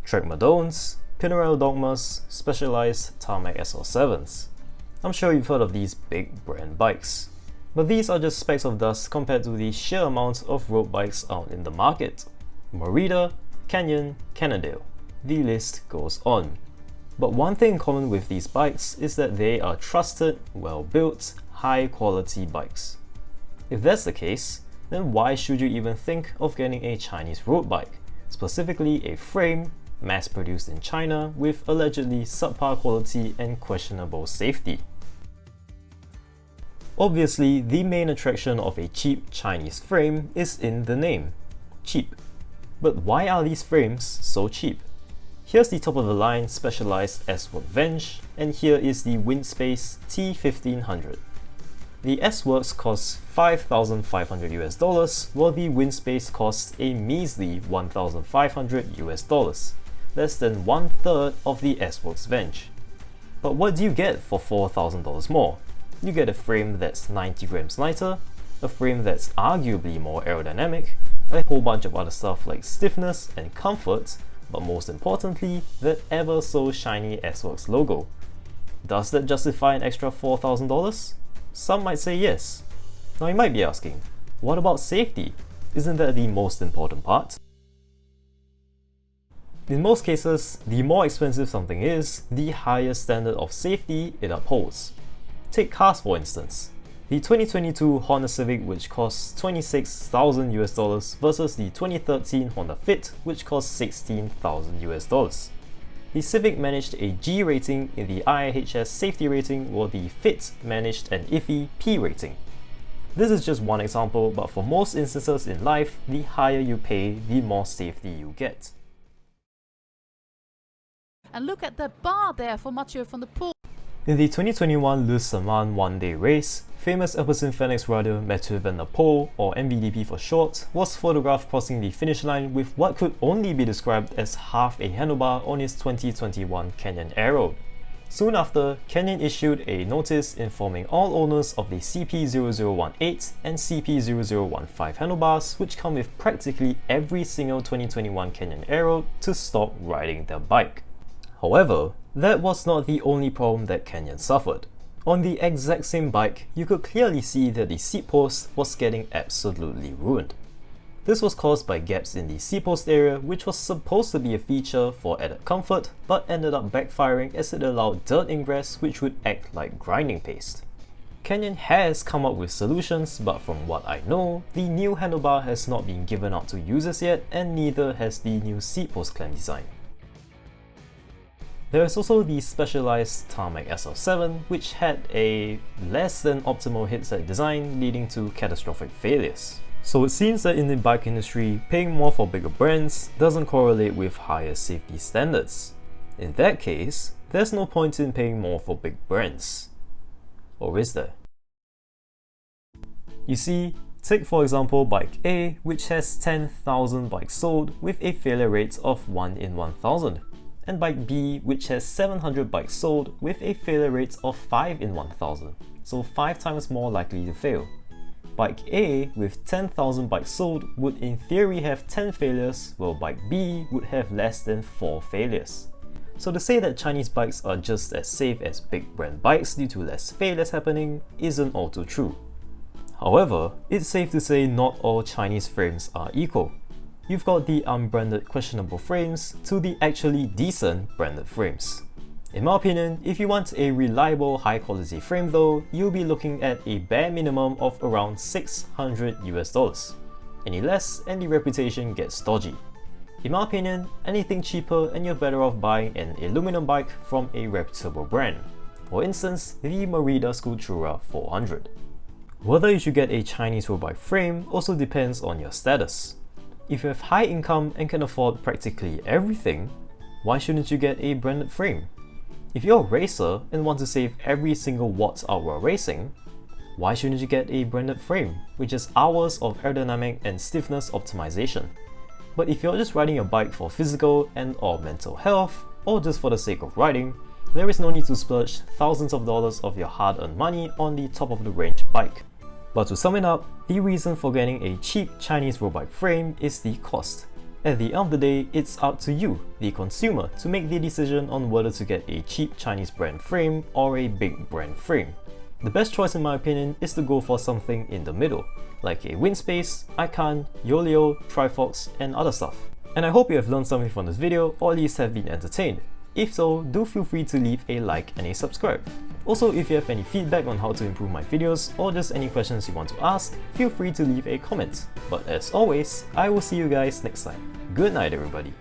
Trek Madones, Pinarello Dogmas, Specialized Tarmac SL7s. I'm sure you've heard of these big brand bikes, but these are just specks of dust compared to the sheer amount of road bikes out in the market. Merida, Canyon, Cannondale. The list goes on. But one thing in common with these bikes is that they are trusted, well-built, high-quality bikes. If that's the case, then why should you even think of getting a Chinese road bike, specifically a frame, mass-produced in China with allegedly subpar quality and questionable safety? Obviously, the main attraction of a cheap Chinese frame is in the name, cheap. But why are these frames so cheap? Here's the top of the line Specialized S-Work Venge, and here is the Windspace T1500. The S-Works costs $5,500 while the Windspace costs a measly $1,500, less than 1/3 of the S-Works Venge. But what do you get for $4,000 more? You get a frame that's 90 grams lighter, a frame that's arguably more aerodynamic, a whole bunch of other stuff like stiffness and comfort, but most importantly, that ever so shiny S-Works logo. Does that justify an extra $4,000? Some might say yes. Now you might be asking, what about safety? Isn't that the most important part? In most cases, the more expensive something is, the higher standard of safety it upholds. Take cars for instance. The 2022 Honda Civic, which costs $26,000 versus the 2013 Honda Fit, which costs $16,000. The Civic managed a G rating in the IIHS safety rating, while the Fit managed an iffy P rating. This is just one example, but for most instances in life, the higher you pay, the more safety you get. And look at the bar there for Mathieu van der Poel. In the 2021 Le Mans one-day race, famous Epson Phoenix rider Mathieu van der Poel, or MVDP for short, was photographed crossing the finish line with what could only be described as half a handlebar on his 2021 Canyon Aero. Soon after, Canyon issued a notice informing all owners of the CP0018 and CP0015 handlebars, which come with practically every single 2021 Canyon Aero, to stop riding their bike. However, that was not the only problem that Canyon suffered. On the exact same bike, you could clearly see that the seat post was getting absolutely ruined. This was caused by gaps in the seat post area, which was supposed to be a feature for added comfort, but ended up backfiring as it allowed dirt ingress which would act like grinding paste. Canyon has come up with solutions, but from what I know, the new handlebar has not been given out to users yet, and neither has the new seat post clamp design. There is also the Specialized Tarmac SL7, which had a less than optimal headset design, leading to catastrophic failures. So it seems that in the bike industry, paying more for bigger brands doesn't correlate with higher safety standards. In that case, there's no point in paying more for big brands. Or is there? You see, take for example bike A, which has 10,000 bikes sold with a failure rate of 1 in 1,000. And bike B, which has 700 bikes sold with a failure rate of 5 in 1,000, so 5 times more likely to fail. Bike A with 10,000 bikes sold would in theory have 10 failures, while bike B would have less than 4 failures. So to say that Chinese bikes are just as safe as big brand bikes due to less failures happening isn't all too true. However, it's safe to say not all Chinese frames are equal. You've got the unbranded questionable frames to the actually decent branded frames. In my opinion, if you want a reliable high quality frame though, you'll be looking at a bare minimum of around $600. Any less and the reputation gets dodgy. In my opinion, anything cheaper and you're better off buying an aluminum bike from a reputable brand. For instance, the Merida Sculptura 400. Whether you should get a Chinese road bike frame also depends on your status. If you have high income and can afford practically everything, why shouldn't you get a branded frame? If you're a racer and want to save every single watt out while racing, why shouldn't you get a branded frame with just hours of aerodynamic and stiffness optimization? But if you're just riding your bike for physical and or mental health, or just for the sake of riding, there is no need to splurge thousands of dollars of your hard-earned money on the top of the range bike. But to sum it up, the reason for getting a cheap Chinese road bike frame is the cost. At the end of the day, it's up to you, the consumer, to make the decision on whether to get a cheap Chinese brand frame or a big brand frame. The best choice in my opinion is to go for something in the middle, like a Winspace, Icon, Yoleo, Trifox, and other stuff. And I hope you have learned something from this video, or at least have been entertained. If so, do feel free to leave a like and a subscribe. Also, if you have any feedback on how to improve my videos, or just any questions you want to ask, feel free to leave a comment. But as always, I will see you guys next time. Good night everybody.